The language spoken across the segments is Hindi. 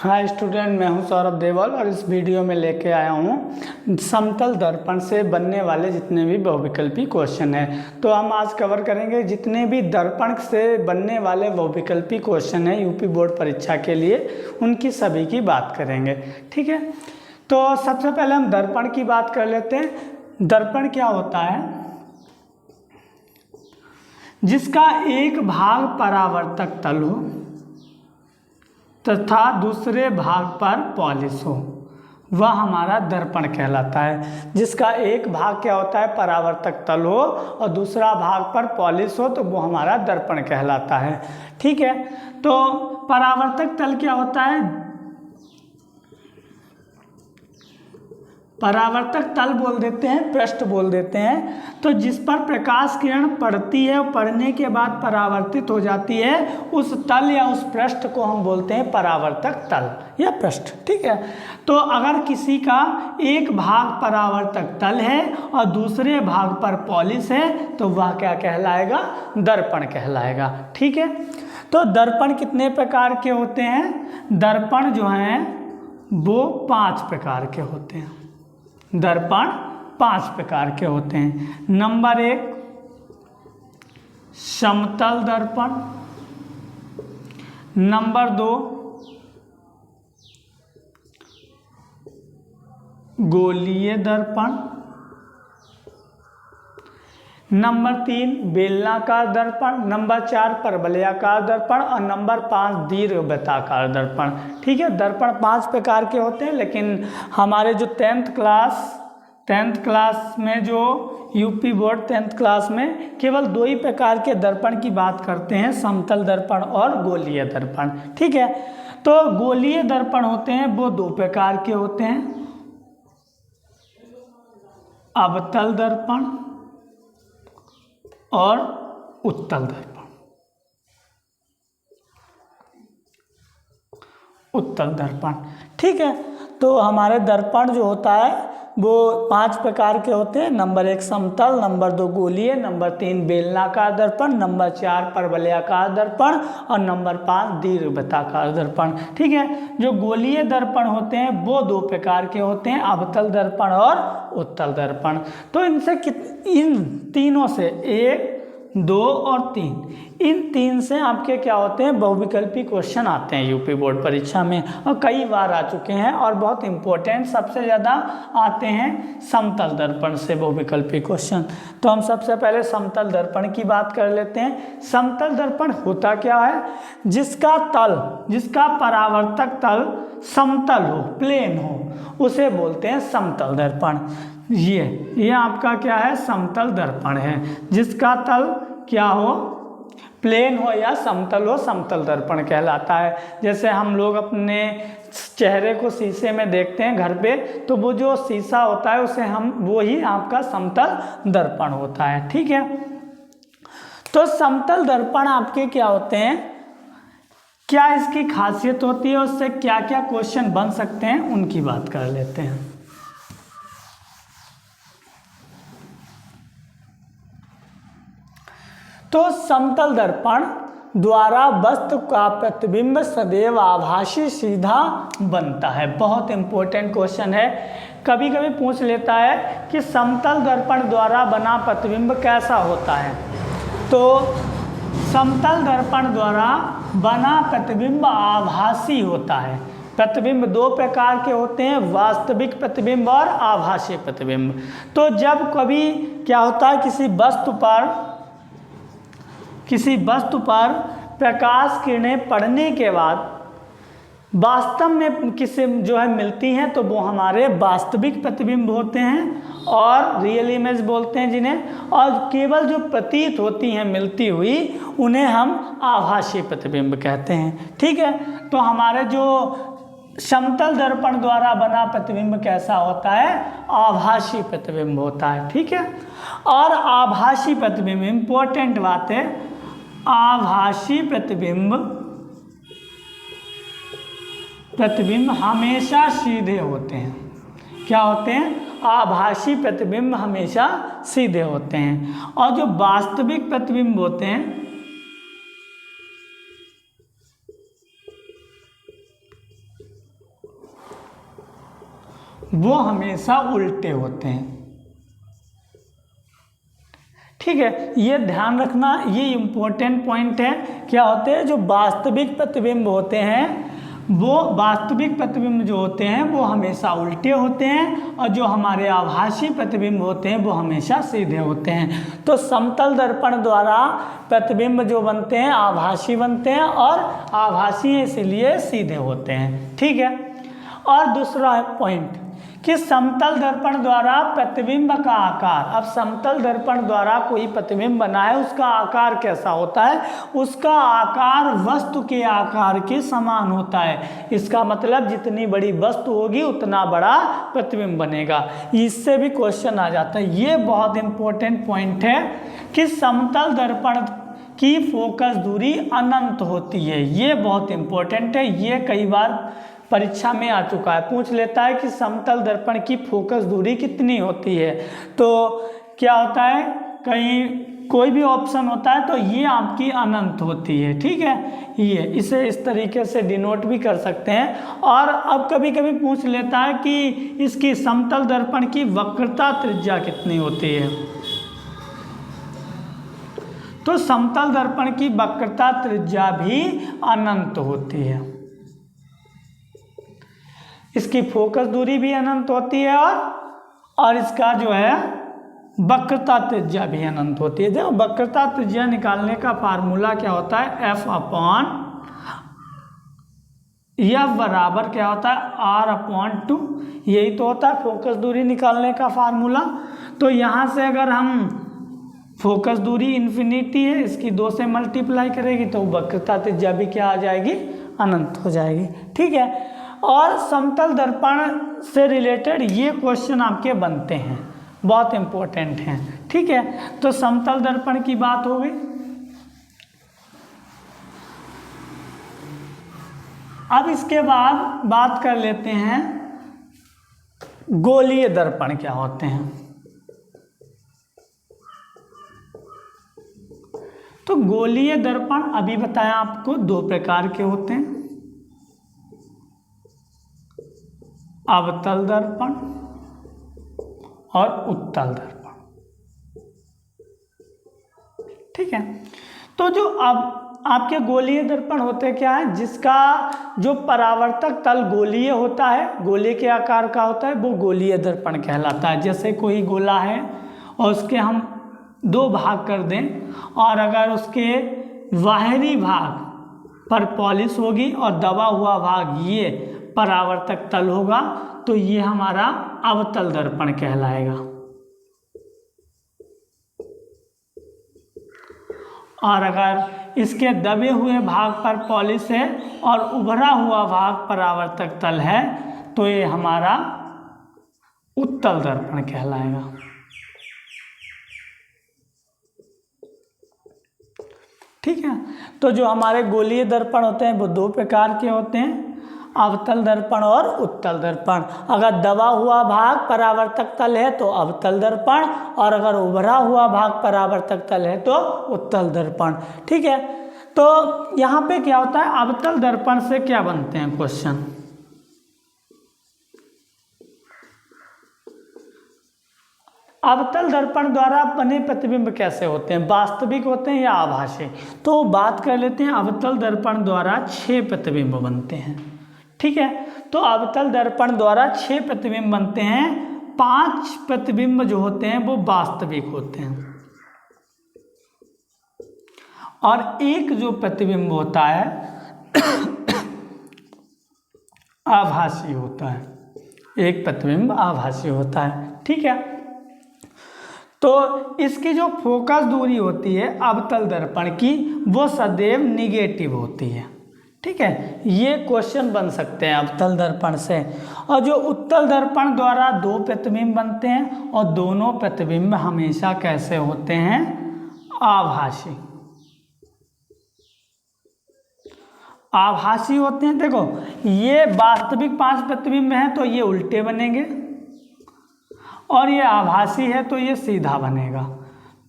हाय स्टूडेंट, मैं हूं सौरभ देवल और इस वीडियो में लेके आया हूं समतल दर्पण से बनने वाले जितने भी बहुविकल्पी क्वेश्चन हैं। तो हम आज कवर करेंगे जितने भी दर्पण से बनने वाले बहुविकल्पी क्वेश्चन हैं यूपी बोर्ड परीक्षा के लिए, उनकी सभी की बात करेंगे। ठीक है, तो सबसे पहले हम दर्पण की बात कर लेते हैं। दर्पण क्या होता है? जिसका एक भाग परावर्तक तल हो तथा दूसरे भाग पर पॉलिश हो, वह हमारा दर्पण कहलाता है। जिसका एक भाग क्या होता है? परावर्तक तल हो और दूसरा भाग पर पॉलिश हो, तो वो हमारा दर्पण कहलाता है। ठीक है, तो परावर्तक तल क्या होता है? परावर्तक तल बोल देते हैं, पृष्ठ बोल देते हैं। तो जिस पर प्रकाश किरण पड़ती है और पड़ने के बाद परावर्तित हो जाती है, उस तल या उस पृष्ठ को हम बोलते हैं परावर्तक तल या पृष्ठ। ठीक है, तो अगर किसी का एक भाग परावर्तक तल है और दूसरे भाग पर पॉलिश है, तो वह क्या कहलाएगा? दर्पण कहलाएगा। ठीक है, तो दर्पण कितने प्रकार के होते हैं? दर्पण जो हैं वो 5 प्रकार के होते हैं। दर्पण 5 प्रकार के होते हैं। नंबर 1 समतल दर्पण, नंबर 2 गोलीय दर्पण, नंबर 3 बेलनाकार दर्पण, नंबर 4 परवलयाकार दर्पण और नंबर 5 दीर्घवृत्ताकार दर्पण। ठीक है, दर्पण 5 प्रकार के होते हैं, लेकिन हमारे जो 10th क्लास में जो यूपी बोर्ड 10th क्लास में केवल 2 ही प्रकार के दर्पण की बात करते हैं, समतल दर्पण और गोलीय दर्पण। ठीक है, तो गोलीय दर्पण होते हैं वो 2 प्रकार के होते हैं, अवतल दर्पण और उत्तल दर्पण। उत्तल दर्पण, ठीक है। तो हमारे दर्पण जो होता है वो 5 प्रकार के होते हैं। नंबर 1 समतल, नंबर 2 गोलीय, नंबर 3 बेलनाकार दर्पण, नंबर 4 परवलयाकार दर्पण और नंबर 5 दीर्घवृत्ताकार दर्पण। ठीक है, जो गोलीय दर्पण होते हैं वो 2 प्रकार के होते हैं, अवतल दर्पण और उत्तल दर्पण। तो इनसे इन तीनों से 1, 2 और 3, इन 3 से आपके क्या होते हैं? बहुविकल्पी क्वेश्चन आते हैं यूपी बोर्ड परीक्षा में, और कई बार आ चुके हैं। और बहुत इंपॉर्टेंट सबसे ज़्यादा आते हैं समतल दर्पण से बहुविकल्पी क्वेश्चन। तो हम सबसे पहले समतल दर्पण की बात कर लेते हैं। समतल दर्पण होता क्या है? जिसका परावर्तक तल समतल हो, प्लेन हो, उसे बोलते हैं समतल दर्पण। ये आपका क्या है? समतल दर्पण है। जिसका तल क्या हो? प्लेन हो या समतल हो, समतल दर्पण कहलाता है। जैसे हम लोग अपने चेहरे को शीशे में देखते हैं घर पे, तो वो जो शीशा होता है उसे वो ही आपका समतल दर्पण होता है। ठीक है, तो समतल दर्पण आपके क्या होते हैं, क्या इसकी खासियत होती है, उससे क्या क्या क्वेश्चन बन सकते हैं, उनकी बात कर लेते हैं। तो समतल दर्पण द्वारा वस्तु का प्रतिबिंब सदैव आभासी सीधा बनता है। बहुत इंपॉर्टेंट क्वेश्चन है, कभी कभी पूछ लेता है कि समतल दर्पण द्वारा बना प्रतिबिंब कैसा होता है। तो समतल दर्पण द्वारा बना प्रतिबिंब आभासी होता है। प्रतिबिंब 2 प्रकार के होते हैं, वास्तविक प्रतिबिंब और आभासी प्रतिबिंब। तो जब कभी क्या होता है, किसी वस्तु पर प्रकाश किरणें पड़ने के बाद वास्तव में किसी जो है मिलती हैं, तो वो हमारे वास्तविक प्रतिबिंब होते हैं और रियल इमेज बोलते हैं जिन्हें। और केवल जो प्रतीत होती हैं मिलती हुई, उन्हें हम आभासी प्रतिबिंब कहते हैं। ठीक है, तो हमारे जो समतल दर्पण द्वारा बना प्रतिबिंब कैसा होता है? आभासी प्रतिबिंब होता है। ठीक है, और आभासी प्रतिबिंब, इंपॉर्टेंट बात है, आभासी प्रतिबिंब हमेशा सीधे होते हैं। क्या होते हैं? आभासी प्रतिबिंब हमेशा सीधे होते हैं। और जो वास्तविक प्रतिबिंब होते हैं वो हमेशा उल्टे होते हैं। ठीक है, ये ध्यान रखना, ये इम्पोर्टेंट पॉइंट है। क्या होते हैं, जो वास्तविक प्रतिबिंब होते हैं, वो वास्तविक प्रतिबिंब जो होते हैं वो हमेशा उल्टे होते हैं, और जो हमारे आभासी प्रतिबिंब होते हैं वो हमेशा सीधे होते हैं। तो समतल दर्पण द्वारा प्रतिबिंब जो बनते हैं आभासी बनते हैं, और आभासी इसलिए सीधे होते हैं। ठीक है, और दूसरा पॉइंट कि समतल दर्पण द्वारा प्रतिबिंब का आकार। अब समतल दर्पण द्वारा कोई प्रतिबिंब बना है, उसका आकार कैसा होता है, उसका आकार वस्तु के आकार के समान होता है। इसका मतलब जितनी बड़ी वस्तु होगी उतना बड़ा प्रतिबिंब बनेगा। इससे भी क्वेश्चन आ जाता है। ये बहुत इंपॉर्टेंट पॉइंट है कि समतल दर्पण की फोकस दूरी अनंत होती है। ये बहुत इंपॉर्टेंट है, ये कई बार परीक्षा में आ चुका है। पूछ लेता है कि समतल दर्पण की फोकस दूरी कितनी होती है, तो क्या होता है, कहीं कोई भी ऑप्शन होता है तो ये आपकी अनंत होती है। ठीक है, ये इसे इस तरीके से डिनोट भी कर सकते हैं। और अब कभी कभी पूछ लेता है कि इसकी समतल दर्पण की वक्रता त्रिज्या कितनी होती है, तो समतल दर्पण की वक्रता त्रिज्या भी अनंत होती है। इसकी फोकस दूरी भी अनंत होती है, और इसका जो है वक्रता त्रिज्या भी अनंत होती है। देखो, वक्रता त्रिज्या निकालने का फार्मूला क्या होता है, F/F बराबर क्या होता है, R/2। यही तो होता है फोकस दूरी निकालने का फार्मूला। तो यहाँ से अगर हम फोकस दूरी इन्फिनिटी है, इसकी 2 से मल्टीप्लाई करेगी तो वक्रता त्रिज्या भी क्या आ जाएगी, अनंत हो जाएगी। ठीक है, और समतल दर्पण से रिलेटेड ये क्वेश्चन आपके बनते हैं, बहुत इंपॉर्टेंट हैं। ठीक है, तो समतल दर्पण की बात हो गई। अब इसके बाद बात कर लेते हैं गोलीय दर्पण क्या होते हैं। तो गोलीय दर्पण अभी बताया आपको 2 प्रकार के होते हैं, अवतल दर्पण और उत्तल दर्पण। ठीक है, तो जो अब आपके गोलीय दर्पण होते क्या है, जिसका जो परावर्तक तल गोलीय होता है, गोले के आकार का होता है, वो गोलीय दर्पण कहलाता है। जैसे कोई गोला है और उसके हम 2 भाग कर दें, और अगर उसके बाहरी भाग पर पॉलिश होगी और दबा हुआ भाग ये परावर्तक तल होगा, तो ये हमारा अवतल दर्पण कहलाएगा। और अगर इसके दबे हुए भाग पर पॉलिश है और उभरा हुआ भाग परावर्तक तल है, तो ये हमारा उत्तल दर्पण कहलाएगा। ठीक है, तो जो हमारे गोलीय दर्पण होते हैं वो 2 प्रकार के होते हैं, अवतल दर्पण और उत्तल दर्पण। अगर दबा हुआ भाग परावर्तक तल है तो अवतल दर्पण, और अगर उभरा हुआ भाग परावर्तक तल है तो उत्तल दर्पण। ठीक है, तो यहाँ पे क्या होता है, अवतल दर्पण से क्या बनते हैं क्वेश्चन। अवतल दर्पण द्वारा बने प्रतिबिंब कैसे होते हैं, वास्तविक होते हैं या आभासी। तो बात कर लेते हैं, अवतल दर्पण द्वारा 6 प्रतिबिंब बनते हैं। ठीक है, तो अवतल दर्पण द्वारा 6 प्रतिबिंब बनते हैं। 5 प्रतिबिंब जो होते हैं वो वास्तविक होते हैं, और 1 जो प्रतिबिंब होता है आभासी होता है। 1 प्रतिबिंब आभासी होता है। ठीक है, तो इसकी जो फोकस दूरी होती है अवतल दर्पण की, वो सदैव निगेटिव होती है। ठीक है, ये क्वेश्चन बन सकते हैं अवतल दर्पण से। और जो उत्तल दर्पण द्वारा 2 प्रतिबिंब बनते हैं, और दोनों प्रतिबिंब हमेशा कैसे होते हैं, आभासी। आभासी होते हैं। देखो, ये वास्तविक 5 प्रतिबिंब हैं तो ये उल्टे बनेंगे, और ये आभासी है तो ये सीधा बनेगा।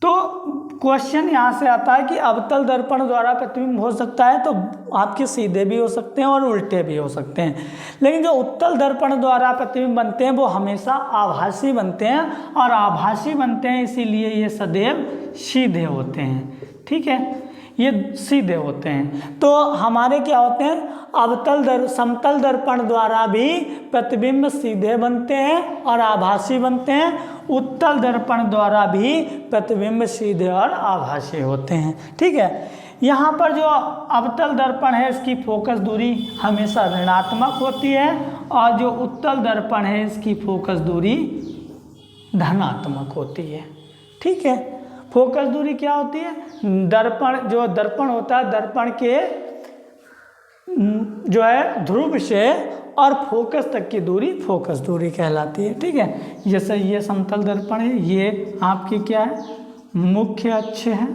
तो क्वेश्चन यहाँ से आता है कि अवतल दर्पण द्वारा प्रतिबिंब हो सकता है, तो आपके सीधे भी हो सकते हैं और उल्टे भी हो सकते हैं, लेकिन जो उत्तल दर्पण द्वारा प्रतिबिंब बनते हैं वो हमेशा आभासी बनते हैं, और आभासी बनते हैं इसीलिए ये सदैव सीधे होते हैं। ठीक है, ये सीधे होते हैं। तो हमारे क्या होते हैं, समतल दर्पण द्वारा भी प्रतिबिंब सीधे बनते हैं और आभासी बनते हैं, उत्तल दर्पण द्वारा भी प्रतिबिंब सीधे और आभासी होते हैं। ठीक है, यहाँ पर जो अवतल दर्पण है इसकी फोकस दूरी हमेशा ऋणात्मक होती है, और जो उत्तल दर्पण है इसकी फोकस दूरी धनात्मक होती है। ठीक है, फोकस दूरी क्या होती है, दर्पण होता है, दर्पण के जो है ध्रुव से और फोकस तक की दूरी फोकस दूरी कहलाती है। ठीक है, जैसे ये समतल दर्पण है, ये आपकी क्या है, मुख्य अक्ष है,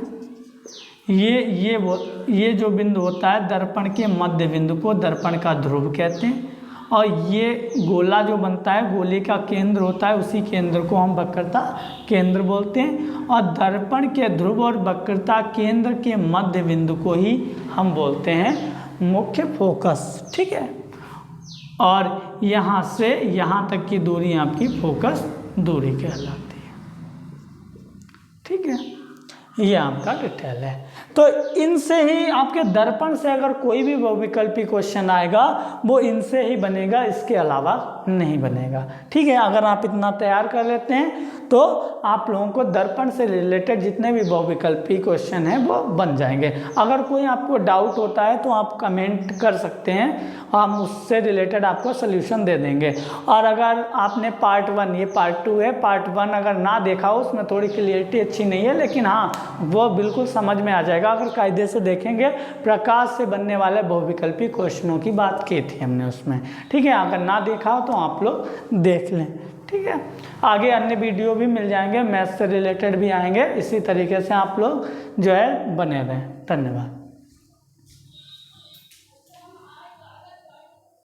ये जो बिंदु होता है दर्पण के मध्य बिंदु को दर्पण का ध्रुव कहते हैं, और ये गोला जो बनता है, गोले का केंद्र होता है, उसी केंद्र को हम वक्रता केंद्र बोलते हैं, और दर्पण के ध्रुव और वक्रता केंद्र के मध्य बिंदु को ही हम बोलते हैं मुख्य फोकस। ठीक है, और यहाँ से यहाँ तक की दूरी आपकी फोकस दूरी कहलाती है। ठीक है, ये आपका डिटेल है। तो इनसे ही आपके दर्पण से अगर कोई भी बहुविकल्पी क्वेश्चन आएगा वो इनसे ही बनेगा, इसके अलावा नहीं बनेगा। ठीक है, अगर आप इतना तैयार कर लेते हैं तो आप लोगों को दर्पण से रिलेटेड जितने भी बहुविकल्पी क्वेश्चन हैं वो बन जाएंगे। अगर कोई आपको डाउट होता है तो आप कमेंट कर सकते हैं, हम उससे रिलेटेड आपको सोल्यूशन दे देंगे। और अगर आपने पार्ट 1, ये पार्ट 2 है, पार्ट 1 अगर ना देखा हो उसमें थोड़ी क्लियरिटी अच्छी नहीं है, लेकिन हाँ वो बिल्कुल समझ में आ जाएगा अगर कायदे से देखेंगे। प्रकाश से बनने वाले बहुविकल्पी क्वेश्चनों की बात की थी हमने उसमें। ठीक है, अगर ना देखा हो तो आप लोग देख लें। ठीक है, आगे अन्य वीडियो भी मिल जाएंगे, मैथ्स से रिलेटेड भी आएंगे। इसी तरीके से आप लोग जो है बने रहें। धन्यवाद।